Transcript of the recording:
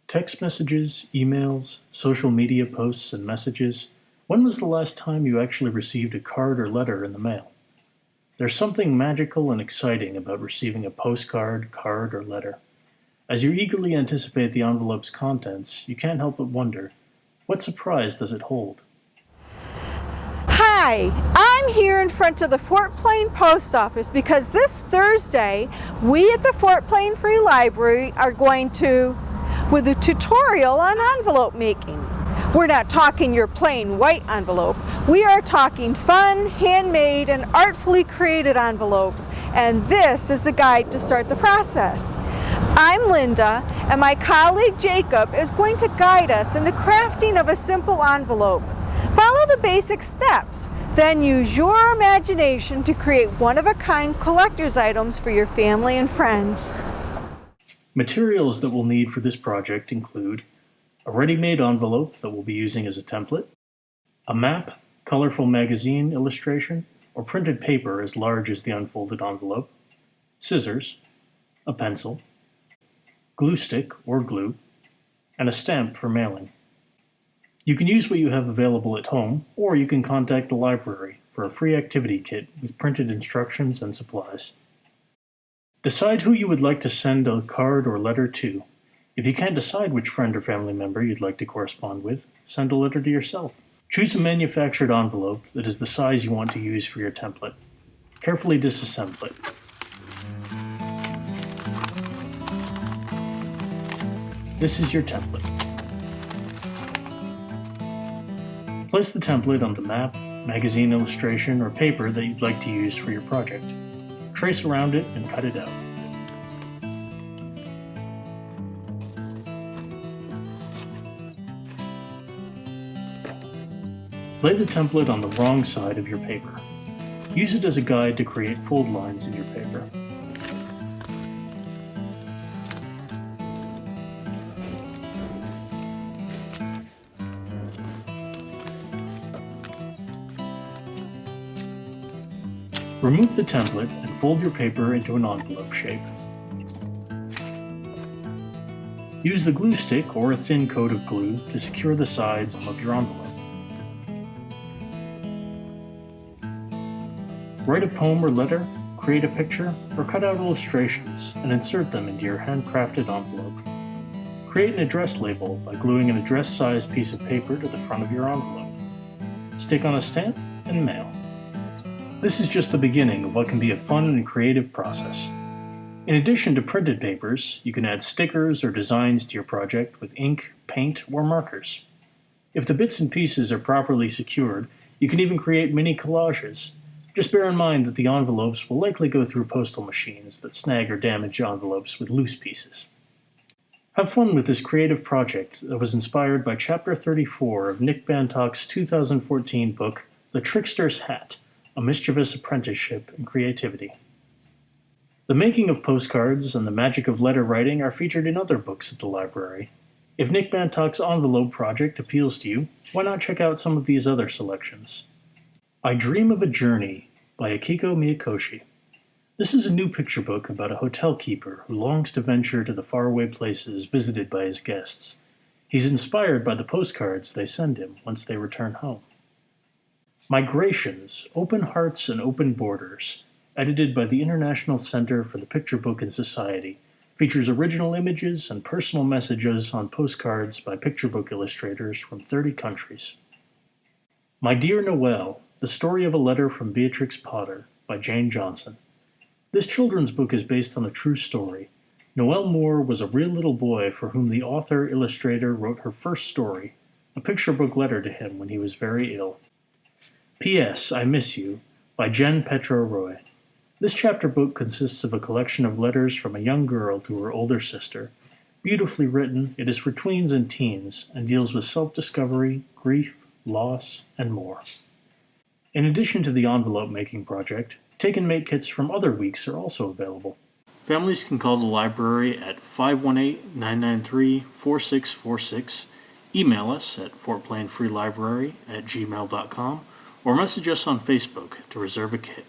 Text messages, emails, social media posts, and messages. When was the last time you actually received a card or letter in the mail? There's something magical and exciting about receiving a postcard, card, or letter. As you eagerly anticipate the envelope's contents, you can't help but wonder, what surprise does it hold? Hi, I'm here in front of the Fort Plain Post Office because this Thursday, we at the Fort Plain Free Library are going to with a tutorial on envelope making. We're not talking your plain white envelope. We are talking fun, handmade, and artfully created envelopes, and this is the guide to start the process. I'm Linda, and my colleague Jacob is going to guide us in the crafting of a simple envelope. Follow the basic steps, then use your imagination to create one-of-a-kind collector's items for your family and friends. Materials that we'll need for this project include a ready-made envelope that we'll be using as a template, a map, colorful magazine illustration, or printed paper as large as the unfolded envelope, scissors, a pencil, glue stick or glue, and a stamp for mailing. You can use what you have available at home, or you can contact the library for a free activity kit with printed instructions and supplies. Decide who you would like to send a card or letter to. If you can't decide which friend or family member you'd like to correspond with, send a letter to yourself. Choose a manufactured envelope that is the size you want to use for your template. Carefully disassemble it. This is your template. Place the template on the map, magazine illustration, or paper that you'd like to use for your project. Trace around it and cut it out. Lay the template on the wrong side of your paper. Use it as a guide to create fold lines in your paper. Remove the template and fold your paper into an envelope shape. Use the glue stick or a thin coat of glue to secure the sides of your envelope. Write a poem or letter, create a picture, or cut out illustrations and insert them into your handcrafted envelope. Create an address label by gluing an address-sized piece of paper to the front of your envelope. Stick on a stamp and mail. This is just the beginning of what can be a fun and creative process. In addition to printed papers, you can add stickers or designs to your project with ink, paint, or markers. If the bits and pieces are properly secured, you can even create mini collages. Just bear in mind that the envelopes will likely go through postal machines that snag or damage envelopes with loose pieces. Have fun with this creative project that was inspired by Chapter 34 of Nick Bantock's 2014 book, The Trickster's Hat, A Mischievous Apprenticeship in Creativity. The making of postcards and the magic of letter writing are featured in other books at the library. If Nick Bantock's envelope project appeals to you, why not check out some of these other selections? I Dream of a Journey by Akiko Miyakoshi. This is a new picture book about a hotel keeper who longs to venture to the faraway places visited by his guests. He's inspired by the postcards they send him once they return home. Migrations, Open Hearts and Open Borders, edited by the International Center for the Picture Book and Society, features original images and personal messages on postcards by picture book illustrators from 30 countries. My Dear Noel, The Story of a Letter from Beatrix Potter by Jane Johnson. This children's book is based on a true story. Noel Moore was a real little boy for whom the author-illustrator wrote her first story, a picture book letter to him when he was very ill. P.S. I Miss You by Jen Petro Roy. This chapter book consists of a collection of letters from a young girl to her older sister. Beautifully written, it is for tweens and teens and deals with self-discovery, grief, loss, and more. In addition to the envelope making project, take and make kits from other weeks are also available. Families can call the library at 518-993-4646, email us at fortplainfreelibrary@gmail.com, or message us on Facebook to reserve a kit.